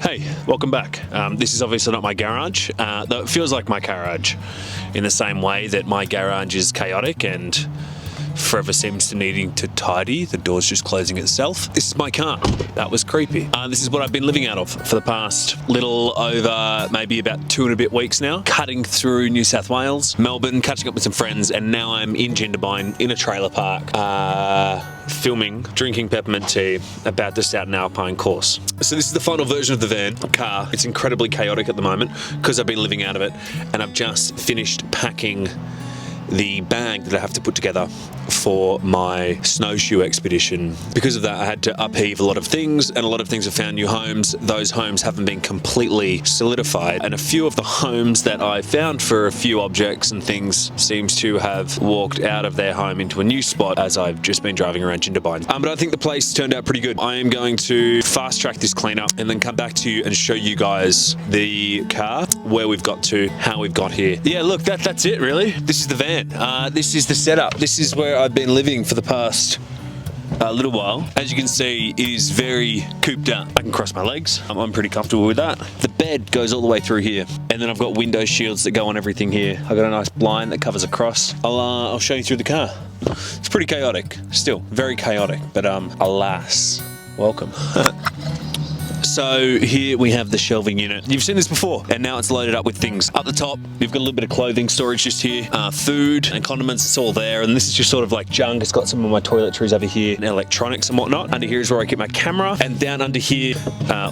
Hey, welcome back. This is obviously not my garage, though it feels like my garage in the same way that my garage is chaotic and forever seems to needing to tidy. The door's just closing itself. This is my car. That was creepy. This is what I've been living out of for the past little over maybe about 2 and a bit weeks now. Cutting through New South Wales, Melbourne, catching up with some friends, and now I'm in Jindabyne in a trailer park, filming, drinking peppermint tea, about to start an alpine course. So this is the final version of the van, car. It's incredibly chaotic at the moment because I've been living out of it, and I've just finished packing the bag that I have to put together for my snowshoe expedition. Because of that, I had to upheave a lot of things, and a lot of things have found new homes. Those homes haven't been completely solidified, and a few of the homes that I found for a few objects and things seems to have walked out of their home into a new spot as I've just been driving around Jindabyne. But I think the place turned out pretty good. I am going to fast track this cleanup and then come back to you and show you guys the car, where we've got to, how we've got here. Yeah, look, that's it really. This is the van. This is the setup. This is where I've been living for the past little while. As you can see, it is very cooped up. I can cross my legs. I'm pretty comfortable with that. The bed goes all the way through here, and then I've got window shields that go on everything here. I've got a nice blind that covers across. I'll show you through the car. It's pretty chaotic, still very chaotic, but alas, welcome. So here we have the shelving unit. You've seen this before, and now it's loaded up with things. Up the top, we've got a little bit of clothing storage just here, food and condiments, it's all there, and this is just sort of like junk. It's got some of my toiletries over here, and electronics and whatnot. Under here is where I keep my camera, and down under here,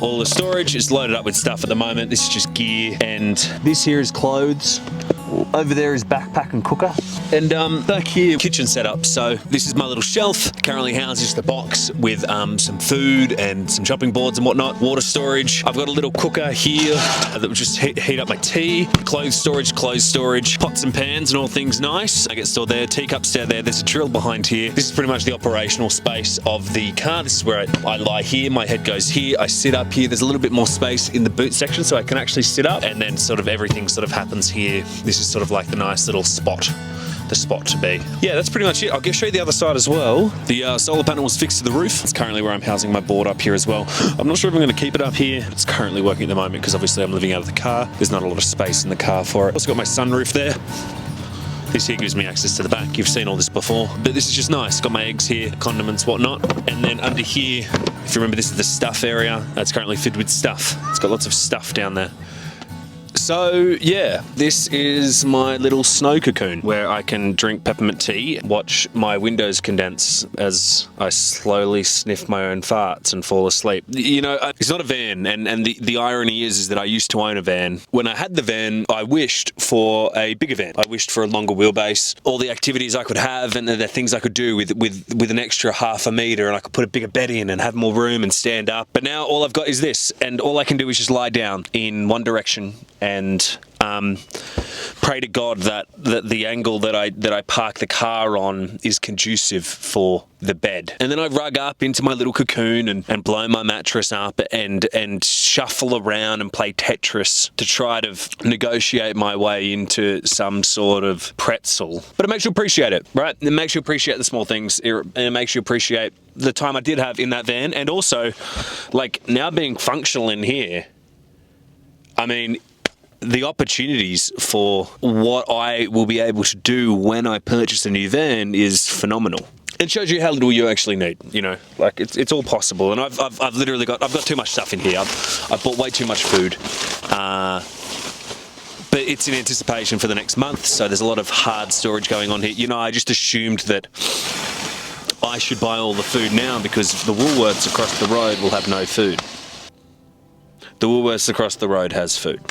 all the storage is loaded up with stuff at the moment. This is just gear, and this here is clothes. Over there is backpack and cooker. And back here, kitchen setup. So this is my little shelf. Currently houses the box with some food and some chopping boards and whatnot. Water storage. I've got a little cooker here that will just heat up my tea. Clothes storage. Pots and pans and all things nice. I get stored there. Teacups down there. There's a drill behind here. This is pretty much the operational space of the car. This is where I lie here. My head goes here. I sit up here. There's a little bit more space in the boot section so I can actually sit up, and then sort of everything sort of happens here. This is sort of like the nice little spot. The spot to be. Yeah, that's pretty much it. I'll show you the other side as well. The solar panel was fixed to the roof. It's currently where I'm housing my board up here as well. I'm not sure if I'm going to keep it up here. It's currently working at the moment because obviously I'm living out of the car. There's not a lot of space in the car for it. Also got my sunroof there. This here gives me access to the back. You've seen all this before, but this is just nice. Got my eggs here, condiments, whatnot. And then under here, if you remember, this is the stuff area. That's currently filled with stuff. It's got lots of stuff down there. So yeah, this is my little snow cocoon where I can drink peppermint tea, watch my windows condense as I slowly sniff my own farts and fall asleep. You know, it's not a van, and the irony is that I used to own a van. When I had the van, I wished for a bigger van. I wished for a longer wheelbase, all the activities I could have and the things I could do with an extra half a metre, and I could put a bigger bed in and have more room and stand up. But now all I've got is this, and all I can do is just lie down in one direction and pray to God that the angle that I park the car on is conducive for the bed. And then I rug up into my little cocoon and blow my mattress up and shuffle around and play Tetris to try to negotiate my way into some sort of pretzel. But it makes you appreciate it, right? It makes you appreciate the small things, and it makes you appreciate the time I did have in that van, and also, like, now being functional in here, I mean, the opportunities for what I will be able to do when I purchase a new van is phenomenal. It shows you how little you actually need, you know, like it's all possible. And I've literally got too much stuff in here. I've bought way too much food, but it's in anticipation for the next month. So there's a lot of hard storage going on here. You know, I just assumed that I should buy all the food now because the Woolworths across the road will have no food. The Woolworths across the road has food.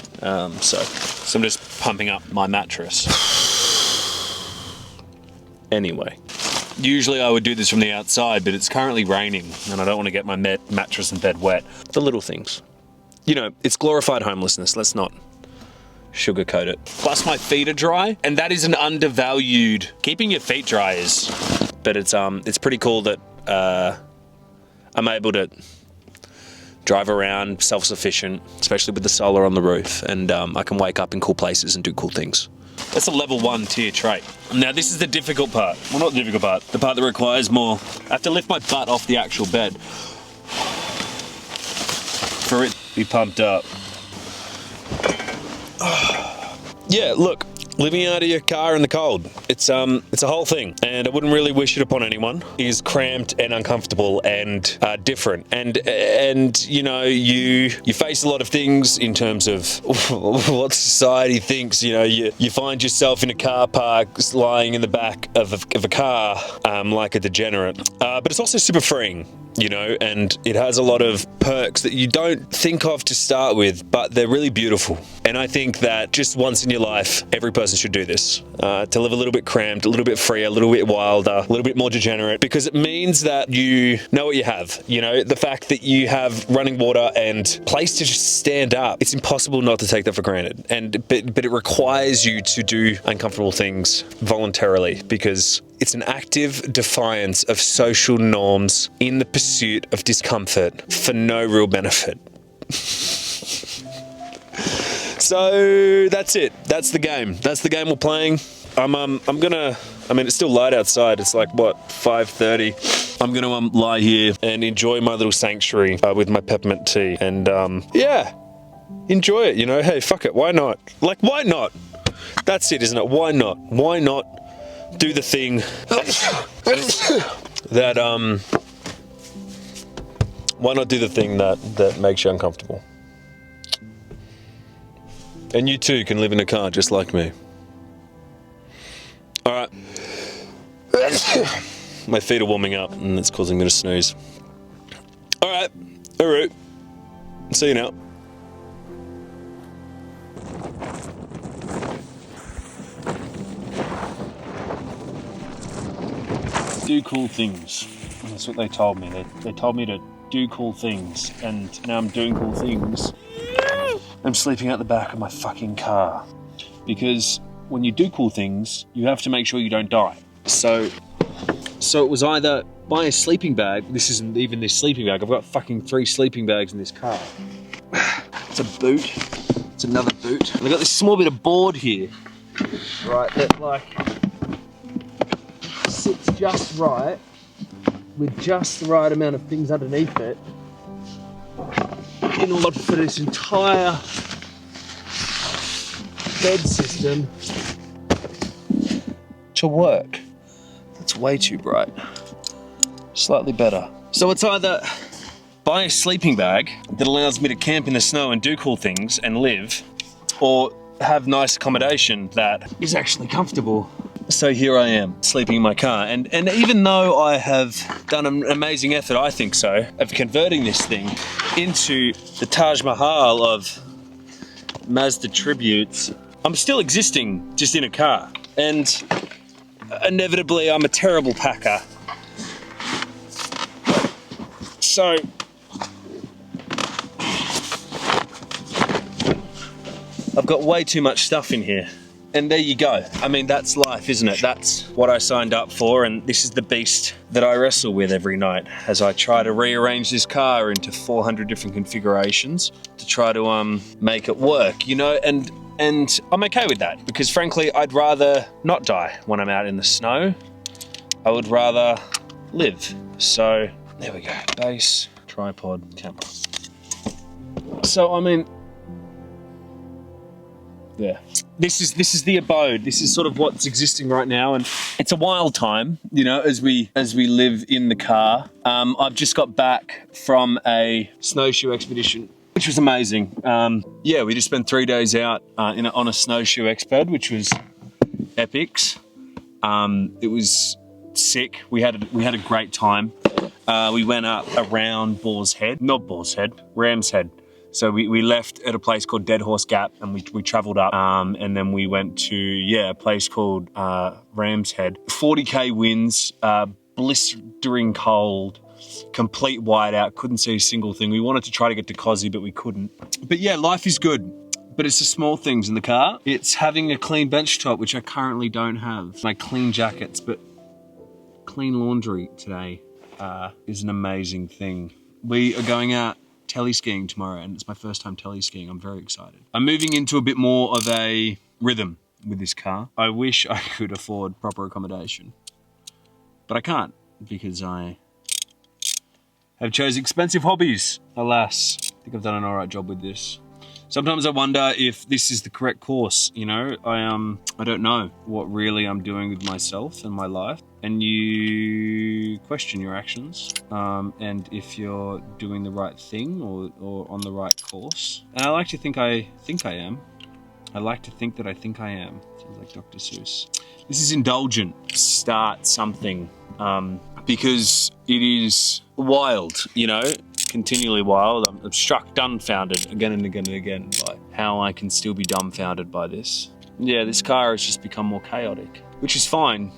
So I'm just pumping up my mattress. Anyway, usually I would do this from the outside, but it's currently raining and I don't want to get my mattress and bed wet. The little ththings. You know, it's glorified homelessness. Let's not sugarcoat it. Plus my feet are dry, and that is an undervalued. Keeping your feet dry is, but it's pretty cool that I'm able to drive around self-sufficient, especially with the solar on the roof, and I can wake up in cool places and do cool things. That's a level 1 tier trait. Now this is the difficult part. Well, not the difficult part. The part that requires more. I have to lift my butt off the actual bed for it be pumped up. Yeah, look, living out of your car in the cold, it's a whole thing, and I wouldn't really wish it upon anyone. It is cramped and uncomfortable and different, and you know, you face a lot of things in terms of what society thinks. You know, you find yourself in a car park lying in the back of a car like a degenerate, but it's also super freeing. You know, and it has a lot of perks that you don't think of to start with, but they're really beautiful. And I think that just once in your life, every person should do this, to live a little bit cramped, a little bit freer, a little bit wilder, a little bit more degenerate, because it means that you know what you have. You know, the fact that you have running water and place to just stand up, it's impossible not to take that for granted. But it requires you to do uncomfortable things voluntarily, because it's an active defiance of social norms in the pursuit of discomfort for no real benefit. So that's it. That's the game. That's the game we're playing. I mean, it's still light outside. It's like, what, 5:30. I'm gonna lie here and enjoy my little sanctuary with my peppermint tea. And yeah, enjoy it, you know? Hey, fuck it, why not? Like, why not? That's it, isn't it? Why not? Why not do the thing that why not do the thing that makes you uncomfortable? And you too can live in a car just like me. All right. My feet are warming up and it's causing me to snooze. All right. All right. See you now. Do cool things. That's what they told me. They told me to do cool things, and now I'm doing cool things. I'm sleeping out the back of my fucking car. Because when you do cool things, you have to make sure you don't die. So it was either buy a sleeping bag. This isn't even this sleeping bag. I've got fucking 3 sleeping bags in this car. It's a boot. It's another boot. And I've got this small bit of board here. Right, that like sits just right with just the right amount of things underneath it in order for this entire bed system to work. That's way too bright. Slightly better. So it's either buy a sleeping bag that allows me to camp in the snow and do cool things and live, or have nice accommodation that is actually comfortable. So here I am, sleeping in my car, and even though I have done an amazing effort, I think so, of converting this thing into the Taj Mahal of Mazda tributes, I'm still existing just in a car, and inevitably I'm a terrible packer. So I've got way too much stuff in here. And there you go. I mean, that's life, isn't it? That's what I signed up for, and this is the beast that I wrestle with every night as I try to rearrange this car into 400 different configurations to try to make it work, you know? And I'm okay with that, because frankly, I'd rather not die when I'm out in the snow. I would rather live. So there we go. Base, tripod, camera. So I mean, yeah. This is the abode. This is sort of what's existing right now, and it's a wild time, you know, as we live in the car. I've just got back from a snowshoe expedition, which was amazing. Yeah, we just spent 3 days out on a snowshoe exped, which was epics. It was sick. We had a great time. We went up around Ram's Head. So we left at a place called Dead Horse Gap, and we travelled up, and then we went to, a place called Ram's Head. 40k winds, blistering cold, complete whiteout, couldn't see a single thing. We wanted to try to get to Cozzy, but we couldn't. But yeah, life is good. But it's the small things in the car. It's having a clean bench top, which I currently don't have. My clean jackets, but clean laundry today is an amazing thing. We are going out teleskiing tomorrow, and it's my first time teleskiing. I'm very excited. I'm moving into a bit more of a rhythm with this car. I wish I could afford proper accommodation, but I can't, because I have chosen expensive hobbies, alas. I think I've done an alright job with this. Sometimes I wonder if this is the correct course, you know? I don't know what really I'm doing with myself and my life. And you question your actions, and if you're doing the right thing or on the right course. And I like to think I am. I like to think that I think I am. Sounds like Dr. Seuss. This is indulgent. Start something, because it is wild, you know? Continually wild. I'm struck dumbfounded again and again and again by how I can still be dumbfounded by this. Yeah, this car has just become more chaotic, which is fine.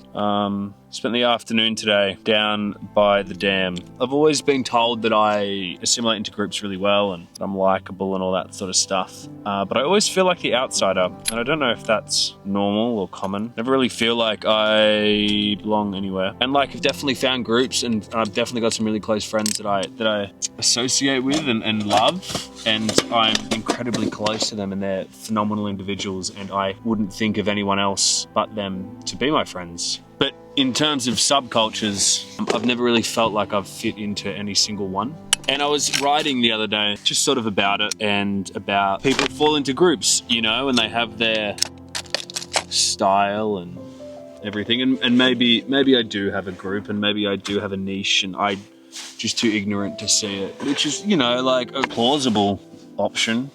Spent the afternoon today down by the dam. I've always been told that I assimilate into groups really well and that I'm likable and all that sort of stuff. But I always feel like the outsider, and I don't know if that's normal or common. Never really feel like I belong anywhere. And like, I've definitely found groups, and I've definitely got some really close friends that I associate with and love. And I'm incredibly close to them, and they're phenomenal individuals, and I wouldn't think of anyone else but them to be my friends. But in terms of subcultures, I've never really felt like I've fit into any single one. And I was writing the other day just sort of about it, and about people fall into groups, you know, and they have their style and everything. And maybe I do have a group, and maybe I do have a niche, and I'm just too ignorant to see it, which is, you know, like a plausible option.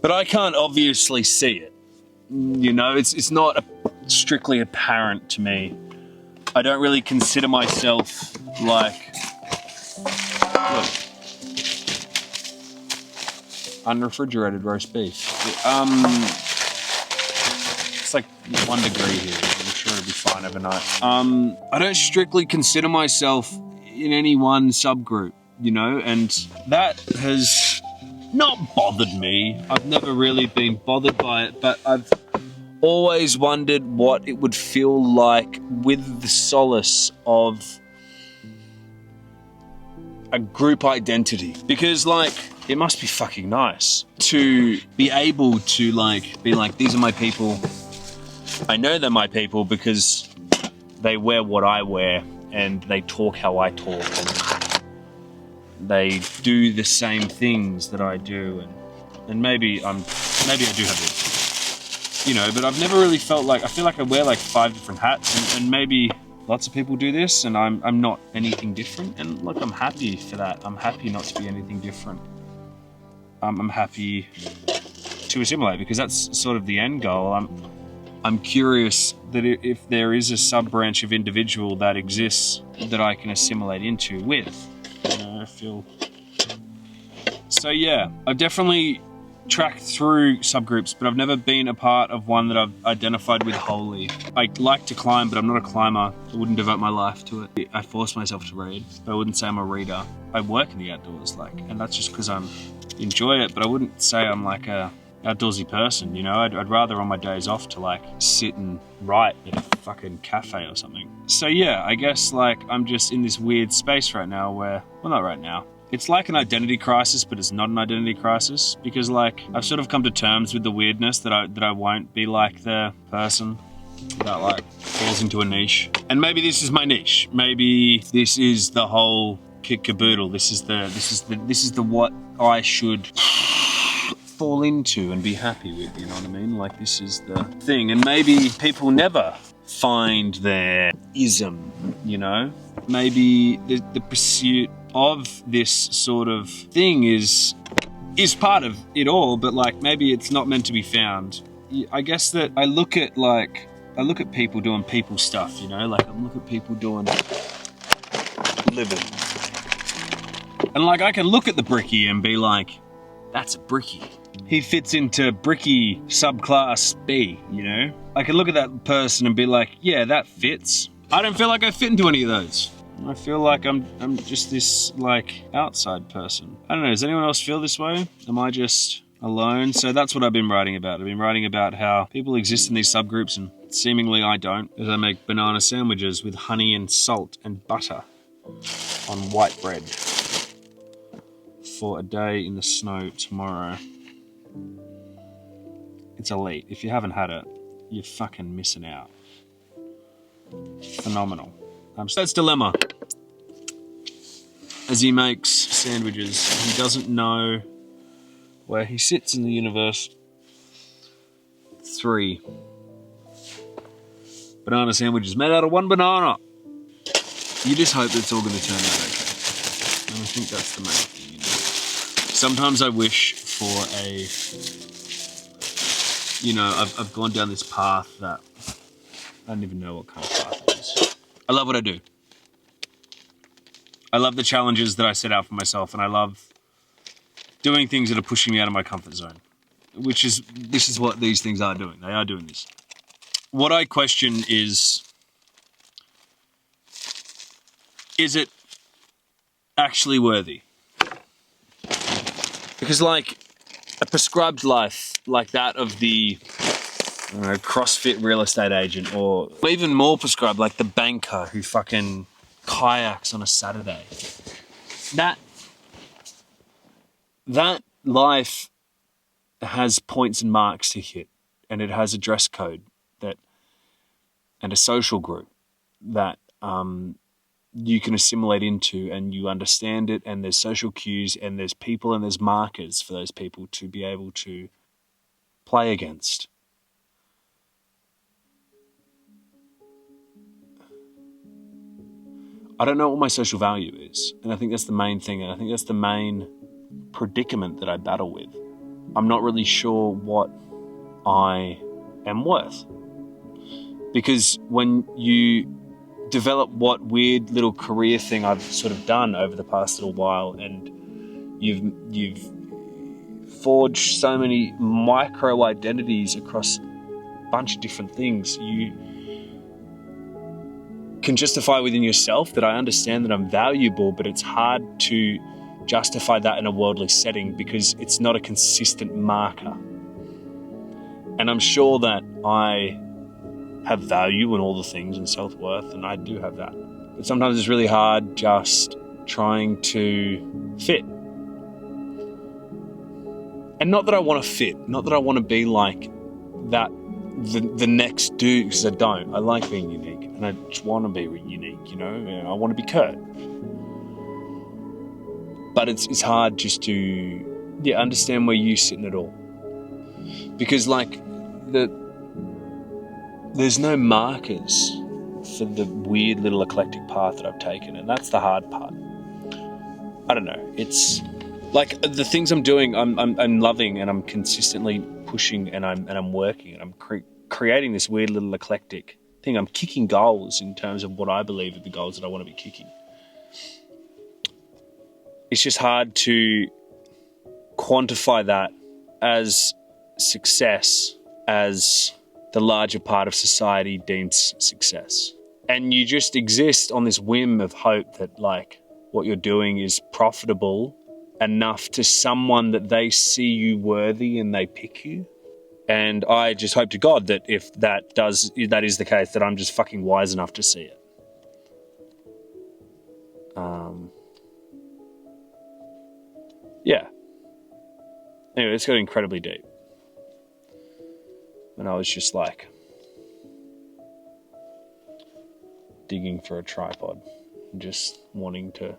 But I can't obviously see it. You know, it's not strictly apparent to me. I don't really consider myself like, look, unrefrigerated roast beef. It's like 1 degree here. I'm sure it'll be fine overnight. I don't strictly consider myself in any one subgroup, you know, and that has not bothered me. I've never really been bothered by it, but I've always wondered what it would feel like with the solace of a group identity. Because, like, it must be fucking nice to be able to, like, be like, these are my people. I know they're my people because they wear what I wear, and they talk how I talk, and they do the same things that I do, and maybe I do have it, you know, but I've never really felt like, I feel like I wear like 5 different hats, and maybe lots of people do this, and I'm not anything different, and look, I'm happy for that. I'm happy not to be anything different. I'm happy to assimilate, because that's sort of the end goal. I'm curious that if there is a sub-branch of individual that exists that I can assimilate into with. You know, I feel... So yeah, I've definitely tracked through subgroups, but I've never been a part of one that I've identified with wholly. I like to climb, but I'm not a climber. I wouldn't devote my life to it. I force myself to read, but I wouldn't say I'm a reader. I work in the outdoors, like, and that's just because I enjoy it, but I wouldn't say I'm like a outdoorsy person, you know? I'd rather on my days off to like sit and write at a fucking cafe or something. So yeah, I guess like I'm just in this weird space right now where, well, not right now. It's like an identity crisis, but it's not an identity crisis, because like I've sort of come to terms with the weirdness that I won't be like the person that like falls into a niche. And maybe this is my niche. Maybe this is the whole kit caboodle. This is the what I should fall into and be happy with, you know what I mean? Like, this is the thing. And maybe people never find their ism, you know? Maybe the pursuit of this sort of thing is part of it all, but like maybe it's not meant to be found. I guess that I look at people doing people stuff, you know? Like, I look at people doing living. And like, I can look at the brickie and be like, that's a brickie. He fits into brickie subclass B, you know? I can look at that person and be like, yeah, that fits. I don't feel like I fit into any of those. I feel like I'm just this like outside person. I don't know, does anyone else feel this way? Am I just alone? So that's what I've been writing about. I've been writing about how people exist in these subgroups and seemingly I don't, as I make banana sandwiches with honey and salt and butter on white bread for a day in the snow tomorrow. It's elite. If you haven't had it, you're fucking missing out. Phenomenal. So that's dilemma. As he makes sandwiches, he doesn't know where he sits in the universe. 3 banana sandwiches made out of 1 banana. You just hope that it's all going to turn out okay. And I think that's the main thing, you know. Sometimes I wish for I've gone down this path that I don't even know what kind of path it is. I love what I do. I love the challenges that I set out for myself, and I love doing things that are pushing me out of my comfort zone. This is what these things are doing. They are doing this. What I question is it actually worthy? Because like a prescribed life like that of the CrossFit real estate agent, or even more prescribed like the banker who fucking kayaks on a Saturday. That life has points and marks to hit, and it has a dress code and a social group that you can assimilate into, and you understand it, and there's social cues, and there's people, and there's markers for those people to be able to play against. I don't know what my social value is, and I think that's the main thing, and I think that's the main predicament that I battle with. I'm not really sure what I am worth. Because when you develop what weird little career thing I've sort of done over the past little while, and you've forged so many micro identities across a bunch of different things, you can justify within yourself that I understand that I'm valuable, but it's hard to justify that in a worldly setting because it's not a consistent marker. And I'm sure that I have value and all the things and self-worth, and I do have that. But sometimes it's really hard just trying to fit. And not that I want to fit, not that I want to be like that, the next dude, because I don't. I like being unique, and I just want to be unique, you know? I want to be Kurt. But it's hard just to understand where you sit in it all. Because like there's no markers for the weird little eclectic path that I've taken, and that's the hard part. I don't know. It's like the things I'm doing, I'm loving, and I'm consistently pushing, and I'm working, and I'm creating this weird little eclectic thing. I'm kicking goals in terms of what I believe are the goals that I want to be kicking. It's just hard to quantify that as success, as the larger part of society deems success. And you just exist on this whim of hope that like what you're doing is profitable enough to someone that they see you worthy and they pick you. And I just hope to God that if that is the case, that I'm just fucking wise enough to see it. Yeah. Anyway, this got incredibly deep. And I was just like digging for a tripod, just wanting to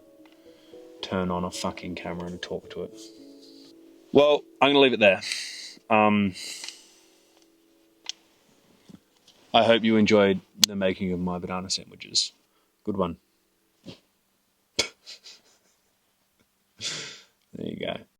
turn on a fucking camera and talk to it. Well, I'm gonna leave it there. I hope you enjoyed the making of my banana sandwiches. Good one. There you go.